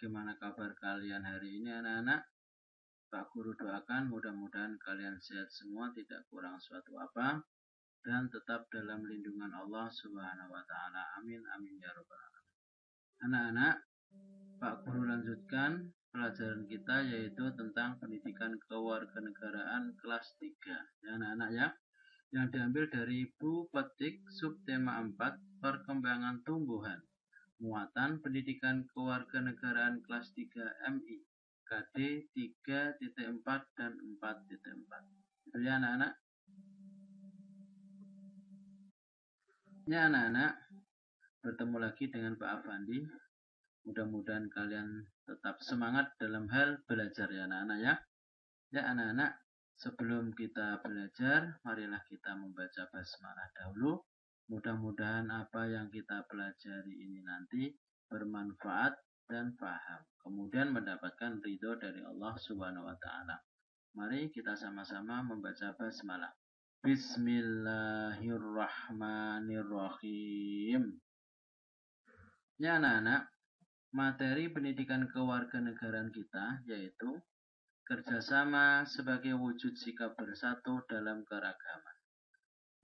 bagaimana kabar kalian hari ini anak-anak? Pak Guru doakan mudah-mudahan kalian sehat semua, tidak kurang suatu apa, dan tetap dalam lindungan Allah Subhanahu wa Ta'ala. Amin, amin ya Rabbal alamin. Anak-anak, Pak Guru lanjutkan pelajaran kita, yaitu tentang pendidikan kewarganegaraan kelas 3. Ya anak-anak ya, yang diambil dari buku petik subtema 4 perkembangan tumbuhan. Muatan pendidikan kewarganegaraan kelas 3 MI KD 3.4 dan 4.4. Itu ya anak-anak. Ya anak-anak, bertemu lagi dengan Pak Afandi. Mudah-mudahan kalian tetap semangat dalam hal belajar ya anak-anak ya. Ya anak-anak, sebelum kita belajar, marilah kita membaca basmalah dahulu. Mudah-mudahan apa yang kita pelajari ini nanti bermanfaat dan paham. Kemudian mendapatkan ridho dari Allah Subhanahu wa Ta'ala. Mari kita sama-sama membaca basmalah. Bismillahirrahmanirrahim. Ya anak-anak, materi pendidikan kewarganegaraan kita yaitu kerjasama sebagai wujud sikap bersatu dalam keragaman.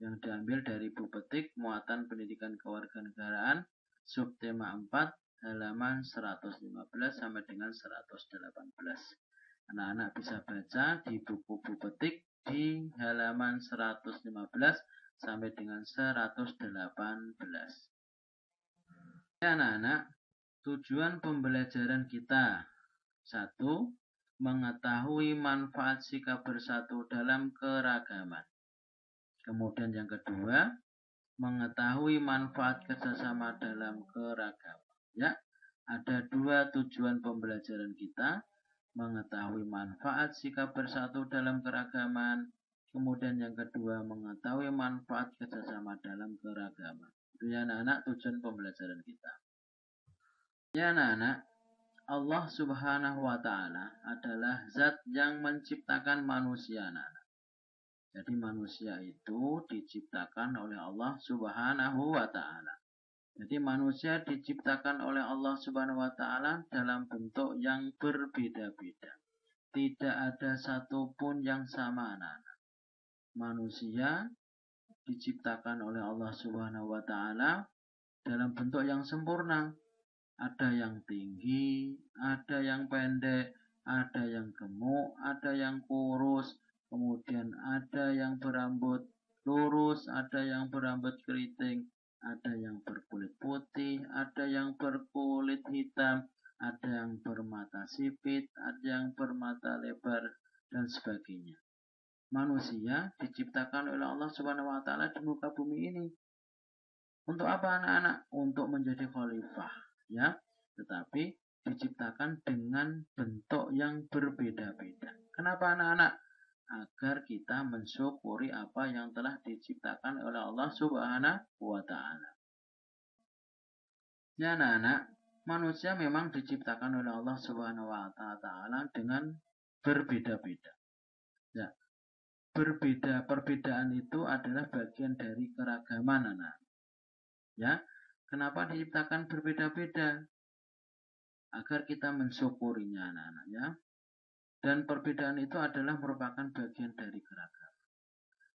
Yang diambil dari buku petik muatan pendidikan kewarganegaraan subtema 4 halaman 115 sampai dengan 118. Anak-anak bisa baca di buku petik di halaman 115 sampai dengan 118. Ya anak-anak, tujuan pembelajaran kita: 1. Mengetahui manfaat sikap bersatu dalam keragaman. Kemudian yang kedua, mengetahui manfaat kerjasama dalam keragaman. Ya, ada dua tujuan pembelajaran kita: mengetahui manfaat sikap bersatu dalam keragaman. Kemudian yang kedua, mengetahui manfaat kerjasama dalam keragaman. Itu ya anak-anak tujuan pembelajaran kita. Ya anak-anak, Allah Subhanahu wa Ta'ala adalah zat yang menciptakan manusia anak-anak. Jadi manusia itu diciptakan oleh Allah Subhanahu wa Ta'ala. Jadi manusia diciptakan oleh Allah Subhanahu wa Ta'ala dalam bentuk yang berbeda-beda. Tidak ada satupun yang sama anak-anak. Manusia diciptakan oleh Allah Subhanahu wa Ta'ala dalam bentuk yang sempurna. Ada yang tinggi, ada yang pendek, ada yang gemuk, ada yang kurus. Kemudian ada yang berambut lurus, ada yang berambut keriting, ada yang berkulit putih, ada yang berkulit hitam, ada yang bermata sipit, ada yang bermata lebar, dan sebagainya. Manusia diciptakan oleh Allah Subhanahu wa Ta'ala di muka bumi ini. Untuk apa anak-anak? Untuk menjadi khalifah, ya. Tetapi diciptakan dengan bentuk yang berbeda-beda. Kenapa anak-anak? Agar kita mensyukuri apa yang telah diciptakan oleh Allah Subhanahu wa Ta'ala. Ya anak-anak, manusia memang diciptakan oleh Allah Subhanahu wa Ta'ala dengan berbeda-beda. Ya, perbedaan itu adalah bagian dari keragaman anak. Ya, kenapa diciptakan berbeda-beda? Agar kita mensyukurinya anak-anak ya. Dan perbedaan itu adalah merupakan bagian dari keragaman.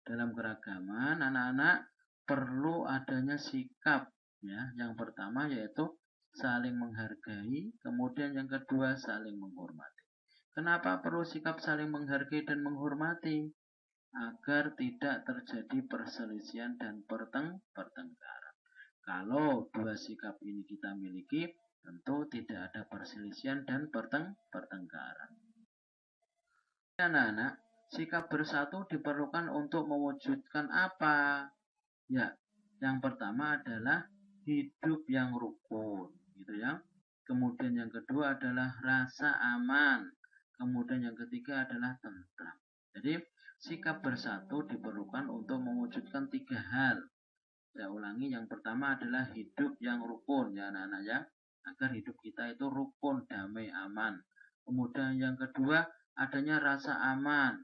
Dalam keragaman, anak-anak perlu adanya sikap. Ya, yang pertama yaitu saling menghargai, kemudian yang kedua saling menghormati. Kenapa perlu sikap saling menghargai dan menghormati? Agar tidak terjadi perselisihan dan pertengkaran. Kalau dua sikap ini kita miliki, tentu tidak ada perselisihan dan pertengkaran. Anak-anak, sikap bersatu diperlukan untuk mewujudkan apa? Ya, yang pertama adalah hidup yang rukun, gitu ya. Kemudian yang kedua adalah rasa aman. Kemudian yang ketiga adalah tentram. Jadi, sikap bersatu diperlukan untuk mewujudkan tiga hal. Saya ulangi, yang pertama adalah hidup yang rukun, ya anak-anak ya. Agar hidup kita itu rukun, damai, aman. Kemudian yang kedua, adanya rasa aman.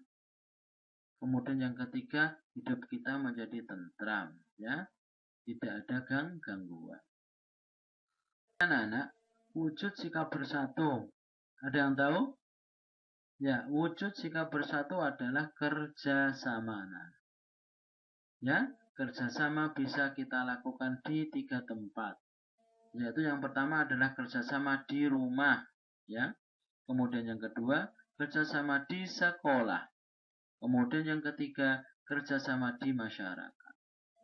Kemudian yang ketiga, hidup kita menjadi tentram, ya. Tidak ada gangguan. Anak-anak, wujud sikap bersatu. Ada yang tahu? Ya, wujud sikap bersatu adalah kerjasama. Ya, kerjasama bisa kita lakukan di 3 tempat. Yaitu yang pertama adalah kerjasama di rumah. Ya, kemudian yang kedua, kerjasama di sekolah. Kemudian yang ketiga, kerjasama di masyarakat.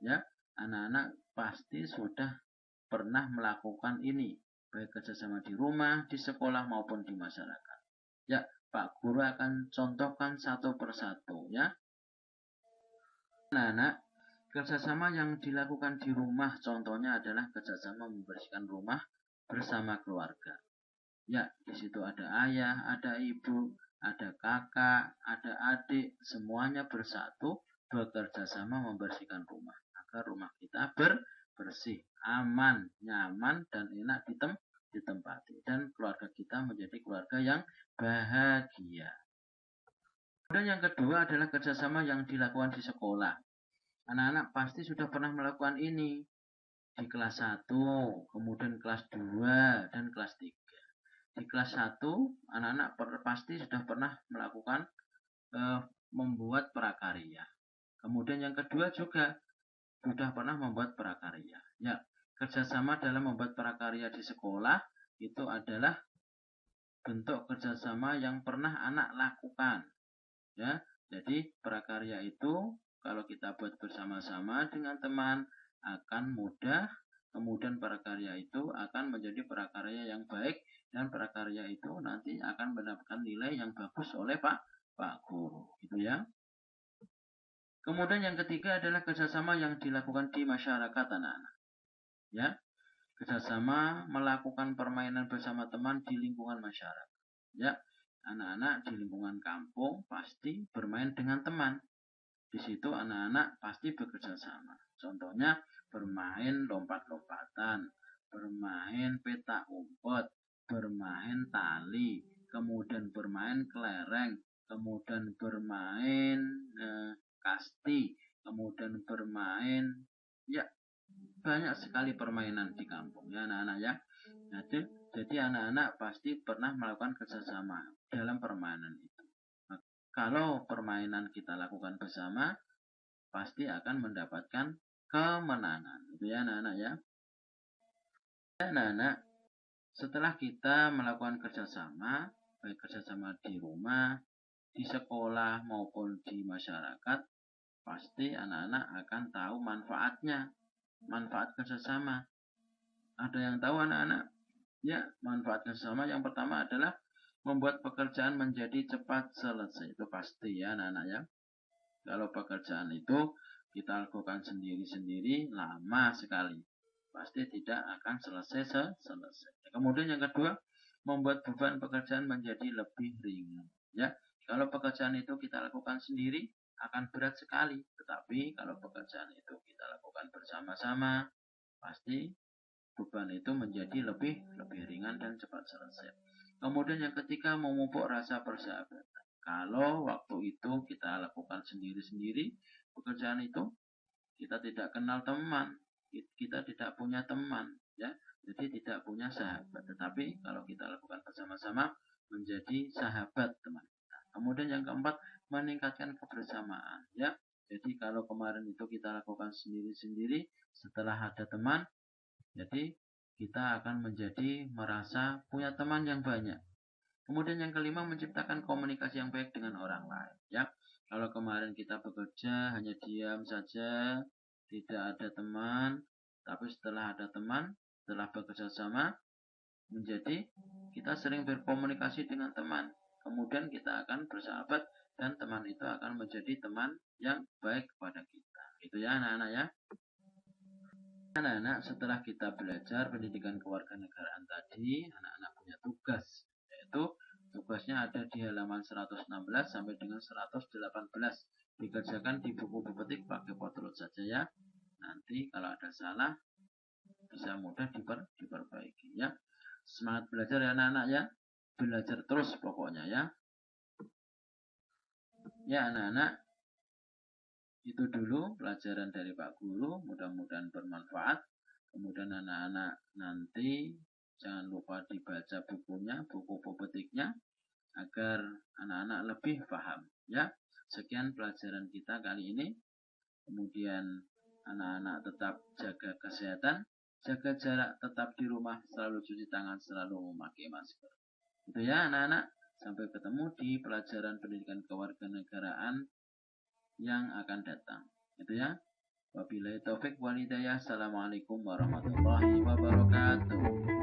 Ya, anak-anak pasti sudah pernah melakukan ini, baik kerjasama di rumah, di sekolah maupun di masyarakat. Ya, Pak Guru akan contohkan satu persatu ya. Anak-anak, kerjasama yang dilakukan di rumah contohnya adalah kerjasama membersihkan rumah bersama keluarga. Ya, di situ ada ayah, ada ibu, ada kakak, ada adik, semuanya bersatu bekerja sama membersihkan rumah agar rumah kita bersih, aman, nyaman, dan enak ditempati, dan keluarga kita menjadi keluarga yang bahagia. Kemudian yang kedua adalah kerjasama yang dilakukan di sekolah. Anak-anak pasti sudah pernah melakukan ini di kelas 1, kemudian kelas 2, dan kelas 3. Di kelas 1, anak-anak pasti sudah pernah melakukan membuat prakarya. Kemudian yang kedua juga sudah pernah membuat prakarya. Ya, kerjasama dalam membuat prakarya di sekolah itu adalah bentuk kerjasama yang pernah anak lakukan. Ya, jadi prakarya itu kalau kita buat bersama-sama dengan teman akan mudah. Kemudian prakarya itu akan menjadi prakarya yang baik, dan prakarya itu nanti akan mendapatkan nilai yang bagus oleh Pak Guru, gitu ya. Kemudian yang ketiga adalah kerjasama yang dilakukan di masyarakat anak-anak. Ya, kerjasama melakukan permainan bersama teman di lingkungan masyarakat. Ya, anak-anak di lingkungan kampung pasti bermain dengan teman. Di situ anak-anak pasti bekerja sama. Contohnya bermain lompat-lompatan, bermain petak umpet, bermain tali, kemudian bermain kelereng, kemudian bermain kasti, kemudian bermain, ya banyak sekali permainan di kampung ya anak-anak ya. Jadi anak-anak pasti pernah melakukan kerjasama dalam permainan itu. Kalau permainan kita lakukan bersama, pasti akan mendapatkan kemenangan. Itu ya anak-anak ya. Anak-anak, setelah kita melakukan kerjasama, baik kerjasama di rumah, di sekolah maupun di masyarakat, pasti anak-anak akan tahu manfaatnya, manfaat kerjasama. Ada yang tahu anak-anak? Ya, manfaat kerjasama yang pertama adalah membuat pekerjaan menjadi cepat selesai. Itu pasti ya anak-anak ya. Kalau pekerjaan itu kita lakukan sendiri-sendiri lama sekali, pasti tidak akan selesai. Kemudian yang kedua, membuat beban pekerjaan menjadi lebih ringan. Ya, kalau pekerjaan itu kita lakukan sendiri akan berat sekali, tetapi kalau pekerjaan itu kita lakukan bersama-sama, pasti beban itu menjadi lebih ringan dan cepat selesai. Kemudian yang ketiga, memupuk rasa persahabatan. Kalau waktu itu kita lakukan sendiri-sendiri pekerjaan itu, kita tidak kenal teman, kita tidak punya teman, ya, jadi tidak punya sahabat. Tetapi kalau kita lakukan bersama-sama, menjadi sahabat teman kita. Kemudian yang keempat, meningkatkan kebersamaan, ya. Jadi kalau kemarin itu kita lakukan sendiri-sendiri, setelah ada teman, jadi kita akan menjadi merasa punya teman yang banyak. Kemudian yang kelima, menciptakan komunikasi yang baik dengan orang lain. Ya, kalau kemarin kita bekerja hanya diam saja, tidak ada teman, tapi setelah ada teman, setelah bekerja sama, menjadi kita sering berkomunikasi dengan teman. Kemudian kita akan bersahabat, dan teman itu akan menjadi teman yang baik kepada kita. Itu ya anak-anak ya. Anak-anak, setelah kita belajar pendidikan kewarganegaraan tadi, anak-anak punya tugas, yaitu tugasnya ada di halaman 116 sampai dengan 118. Dikerjakan di buku pepetik pakai potlot saja ya. Nanti kalau ada salah bisa mudah diperbaiki ya. Semangat belajar ya anak-anak ya. Belajar terus pokoknya ya. Ya anak-anak, itu dulu pelajaran dari Pak Guru, mudah-mudahan bermanfaat. Kemudian anak-anak nanti Jangan lupa dibaca bukunya, buku pepetiknya, agar anak-anak lebih paham. Ya, sekian pelajaran kita kali ini. Kemudian anak-anak tetap jaga kesehatan, jaga jarak, tetap di rumah, selalu cuci tangan, selalu memakai masker. Itu ya anak-anak. Sampai ketemu di pelajaran pendidikan kewarganegaraan yang akan datang. Itu ya. Wabillahi taufik wal hidayah. Assalamualaikum warahmatullahi wabarakatuh.